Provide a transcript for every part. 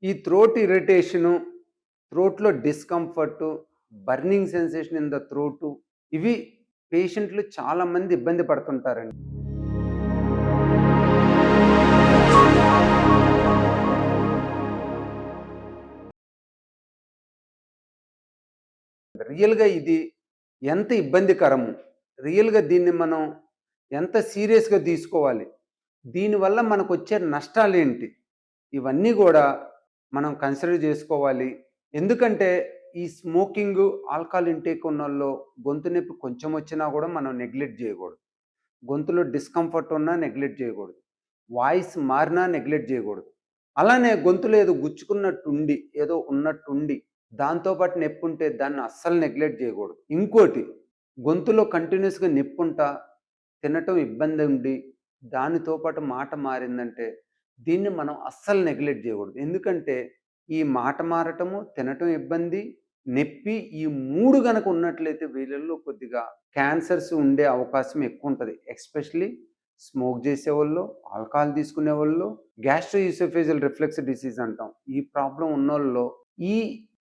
ఈ throat irritation, థ్రోట్‌లో discomfort, burning sensation in the throat ఇవి పేషెంట్లు చాలామంది ఇబ్బంది పడుతుంటారండి. రియల్‌గా ఇది ఎంత ఇబ్బందికరము, రియల్‌గా దీన్ని మనం ఎంత సీరియస్‌గా తీసుకోవాలి, దీనివల్ల మనకొచ్చే నష్టాలేంటి, ఇవన్నీ గూడా మనం కన్సిడర్ జేసుకోవాలి. ఎందుకంటే ఈ స్మోకింగు, ఆల్కహాల్ ఇంటేక్ ఉన్నోళ్ళు గొంతు నొప్పి కొంచెం వచ్చినా గూడా మనం నెగ్లెక్ట్ జేయగూడదు. గొంతులో డిస్కంఫర్ట్ ఉన్నా నెగ్లెక్ట్ జేయగూడదు. వాయిస్ మారినా నెగ్లెక్ట్ జేయగూడదు. అలానే గొంతులో ఏదో గుచ్చుకున్నట్టుండి, ఏదో ఉన్నట్టుండి, దాంతో పాటు నొప్పుంటే దాన్ని అస్సలు నెగ్లెక్ట్ జేయగూడదు. ఇంకోటి, గొంతులో కంటిన్యూయస్‌గా నొప్పుంటా, తినటం ఇబ్బంది ఉండి, దానితో పాటు మాట మారిందంటే, దీన్ని మనం అస్సలు నెగ్లెక్ట్ జేయగూడదు. ఎందుకంటే, ఈ మాట మారటము, తినటం ఇబ్బంది, నొప్పి ఈ 3 గనక ఉన్నట్లయితే వీళ్ళల్లో కొద్దిగా క్యాన్సర్స్ ఉండే అవకాశం ఎక్కువుంటది. ఎస్పెషల్లీ స్మోక్ చేసేవాళ్ళు, ఆల్కహాల్ తీసుకునేవాళ్ళు, గ్యాస్ట్రోఎసోఫేజియల్ రిఫ్లక్స్ డిసీజ్ అంటాం. ఈ ప్రాబ్లమ్ ఉన్నోళ్ళలో ఈ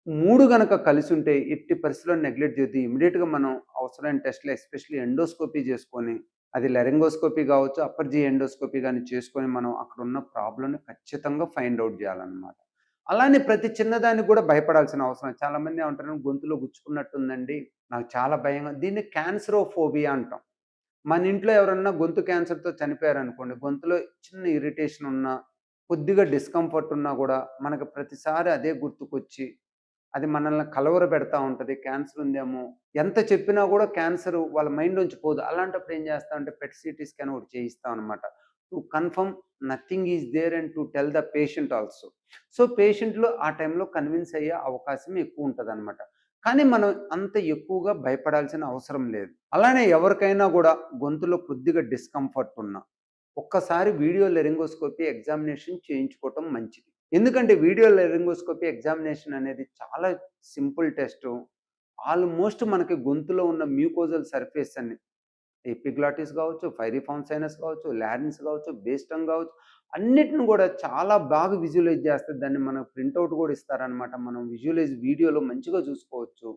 3 గనక కలిసుంటే ఎట్టి పరిస్థితిలో నెగ్లెక్ట్ చేయొద్దు. ఇమ్మీడియేట్‌గా మనం అవసరమైన టెస్ట్‌లు ఎస్పెషల్లీ ఎండోస్కోపీ చేసుకొని, అది లారింగోస్కోపీ కావచ్చు, అప్పర్ జీ ఎండోస్కోపీ గాని చేసుకొని మనం అక్కడున్న ప్రాబ్లమ్‌ని ఖచ్చితంగా ఫైండ్ ఔట్ చేయాలన్నమాట. అలానే ప్రతి చిన్నదానికి కూడా భయపడాల్సిన అవసరం చాలామంది ఏమంటారు, గొంతులో గుచ్చుకున్నట్టుందండి, నాకు చాలా భయంగా, దీన్ని క్యాన్సరోఫోబియా అంటాం. మన ఇంట్లో ఎవరన్నా గొంతు క్యాన్సర్‌తో చనిపోయారనుకోండి, గొంతులో చిన్న ఇరిటేషన్ ఉన్నా, కొద్దిగా డిస్కంఫర్ట్ ఉన్నా గూడా, మనకు ప్రతిసారి అదే గుర్తుకొచ్చి, అది మనల్ని కలవరపెడతా ఉంటది. క్యాన్సర్ ఉందేమో, ఎంత చెప్పినా గూడా క్యాన్సరు వాళ్ళ మైండ్‌లోంచి పోదు. అలాంటప్పుడు ఏం చేస్తామంటే పెట్ సీటీ స్కాన్ ఒకటి చేయిస్తాం అనమాట. To confirm nothing is there and to tell the patient also. So, పేషెంట్‌లు ఆ టైంలో కన్విన్స్ అయ్యే అవకాశం ఎక్కువుంటదనమాట. కానీ మనం అంత ఎక్కువగా భయపడాల్సిన అవసరం లేదు. అలానే ఎవరికైనా గూడా గొంతులో కొద్దిగా డిస్కంఫర్ట్ ఉన్నా, ఒక్కసారి వీడియో లారింగోస్కోపీ ఎగ్జామినేషన్ చేయించుకోవటం మంచిది. ఎందుకంటే వీడియో లారింగోస్కోపీ ఎగ్జామినేషన్ అనేది చాలా సింపుల్ టెస్టు. ఆల్మోస్ట్ మనకి గొంతులో ఉన్న మ్యూకోజల్ సర్ఫేస్ అన్ని, ఎపిగ్లాటిస్ కావచ్చు, పైరిఫార్మ్ సైనస్ కావచ్చు, లారిన్స్ కావచ్చు, బేస్ టంగ్ కావచ్చు, అన్నిటిని కూడా చాలా బాగా విజువలైజ్ చేస్తది. దాన్ని మనకు ప్రింటౌట్ కూడా ఇస్తారనమాట. మనం విజువలైజ్ వీడియోలో మంచిగా చూసుకోవచ్చు.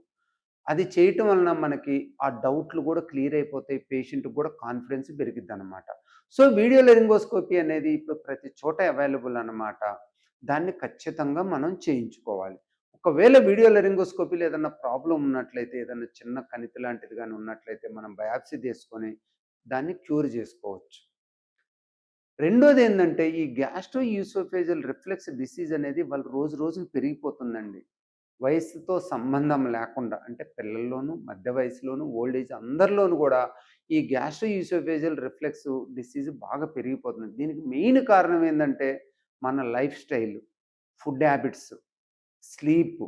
అది చేయటం వలన మనకి ఆ డౌట్లు కూడా క్లియర్ అయిపోతాయి. పేషెంట్‌కి కూడా కాన్ఫిడెన్స్ పెరిగిద్దనమాట. సో, వీడియో లారింగోస్కోపీ అనేది ఇప్పుడు ప్రతి చోట అవైలబుల్ అనమాట. దాన్ని ఖచ్చితంగా మనం చేయించుకోవాలి. ఒకవేళ వీడియో లారింగోస్కోపీలో ఏదన్నా ప్రాబ్లమ్ ఉన్నట్లయితే, ఏదన్నా చిన్న కణితి లాంటిది గాని ఉన్నట్లయితే, మనం బయాప్సీ తీసుకొని దాన్ని క్యూర్ చేసుకోవచ్చు. రెండోదేందంటే, ఈ గ్యాస్ట్రో ఈసోఫేజియల్ రిఫ్లక్స్ డిసీజ్ అనేది ఇవాళ రోజు రోజుకి పెరిగిపోతుందండి. వయస్సుతో సంబంధం లేకుండా, అంటే పిల్లల్లోనూ, మధ్య వయసులోనూ, ఓల్డ్ ఏజ్ అందరిలోనూ గూడా ఈ గ్యాస్ట్రో ఈసోఫేజియల్ రిఫ్లక్స్ డిసీజ్ బాగా పెరిగిపోతుంది. దీనికి మెయిన్ కారణం ఏందంటే, మన life style, food habits, sleep,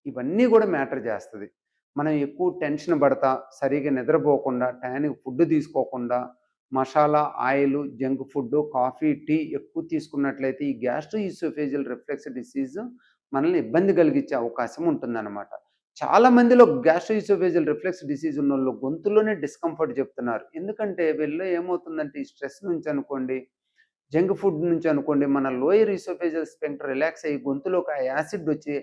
ఇవన్నీ గూడా మ్యాటర్ చేస్తది. మనం ఎక్కువ టెన్షన్ పడతా, సరిగ్గా నిద్రపోకుండా, టయానికి ఫుడ్ తీసుకోకుండా, మసాలా, oil, junk food, coffee, tea ఎక్కువ తీసుకున్నట్లయితే ఈ గ్యాస్ట్రో ఈసోఫేజియల్ రిఫ్లక్స్ డిసీజ్ మనల్ని ఇబ్బంది కలిగించే అవకాశం ఉంటుందన్నమాట. చాలా మందిలో గ్యాస్ట్రో ఈసోఫేజియల్ రిఫ్లక్స్ డిసీజ్ ఉన్నోళ్ళు గొంతులోనే డిస్కంఫర్ట్ చెప్తున్నారు. ఎందుకంటే వీళ్ళలో ఏమవుతుందంటే, ఈ స్ట్రెస్ నుంచి అనుకోండి, జంక్ ఫుడ్ నుంచి అనుకోండి, మన లోయర్ ఈసోఫేజియల్ స్ఫింక్టర్ రిలాక్స్ అయ్యి గొంతులోకి ఆ యాసిడ్ వచ్చి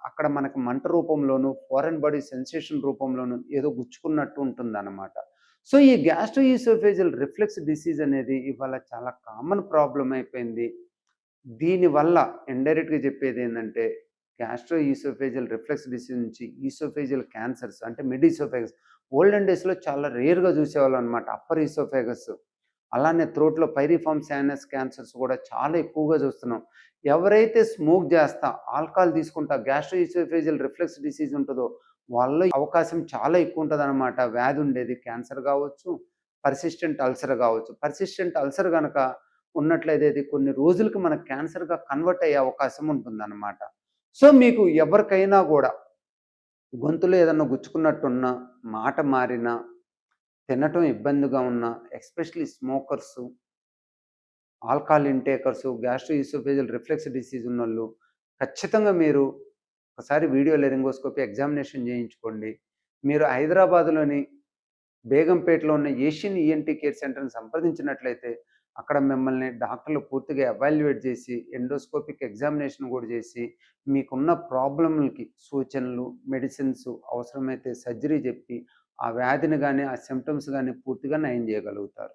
అక్కడ మనకి మంట రూపంలోను, ఫారెన్ బాడీ సెన్సేషన్ రూపంలోను ఏదో గుచ్చుకున్నట్టు ఉంటుందన్నమాట. సో, ఈ గ్యాస్ట్రో ఈసోఫేజియల్ రిఫ్లక్స్ డిసీజ్ అనేది ఇవాళ చాలా కామన్ ప్రాబ్లమ్ అయిపోయింది. దీనివల్ల ఇండైరెక్ట్‌గా చెప్పేదేందంటే, గ్యాస్ట్రో ఈసోఫేజియల్ రిఫ్లక్స్ డిసీజ్ నుంచి ఈసోఫేజియల్ క్యాన్సర్స్ అంటే మిడ్ ఈసోఫేగస్, ఓల్డెన్ డేస్‌లో చాలా రేర్‌గా చూసేవాళ్ళనమాట. అప్పర్ ఈసోఫేగస్, అలానే థ్రోట్‌లో పైరిఫార్మ్ సైనస్ క్యాన్సర్స్ కూడా చాలా ఎక్కువగా చూస్తున్నాం. ఎవరైతే స్మోక్ చేస్తా, ఆల్కహాల్ తీసుకుంటా గ్యాస్ట్రో ఈసోఫేజియల్ రిఫ్లక్స్ డిసీజ్ ఉంటదో, వాళ్ళలో అవకాశం చాలా ఎక్కువుంటదనమాట. వ్యాధి ఉండేది క్యాన్సర్ కావచ్చు, పర్సిస్టెంట్ అల్సర్ కావచ్చు. పర్సిస్టెంట్ అల్సర్ గనక ఉన్నట్లయితే అది కొన్ని రోజులకి మనకు క్యాన్సర్‌గా కన్వర్ట్ అయ్యే అవకాశం ఉంటుందన్నమాట. సో, మీకు ఎవరికైనా గూడా గొంతులో ఏదన్నా గుచ్చుకున్నట్టున్నా, మాట మారినా, తినటం ఇబ్బందిగా ఉన్నా, especially smokers, alcohol intakers, gastro oesophageal reflux disease ఉన్నోళ్ళు ఖచ్చితంగా మీరు ఒకసారి వీడియో లారింగోస్కోపీ ఎగ్జామినేషన్ చేయించుకోండి. మీరు హైదరాబాద్‌లోని బేగంపేటలో ఉన్న ఏషియన్ ఈఎన్‌టీ కేర్ సెంటర్‌ని సంప్రదించినట్లయితే అక్కడ మిమ్మల్ని డాక్టర్లు పూర్తిగా ఎవాల్యుయేట్ చేసి, ఎండోస్కోపిక్ ఎగ్జామినేషన్ కూడా చేసి, మీకున్న ప్రాబ్లమ్‌లకి సూచనలు, మెడిసిన్స్ అవసరమైతే సర్జరీ చెప్పి, ఆ వ్యాధిని గాని, ఆ సింప్టమ్స్ గాని పూర్తిగా నయం చేయగలుగుతారు.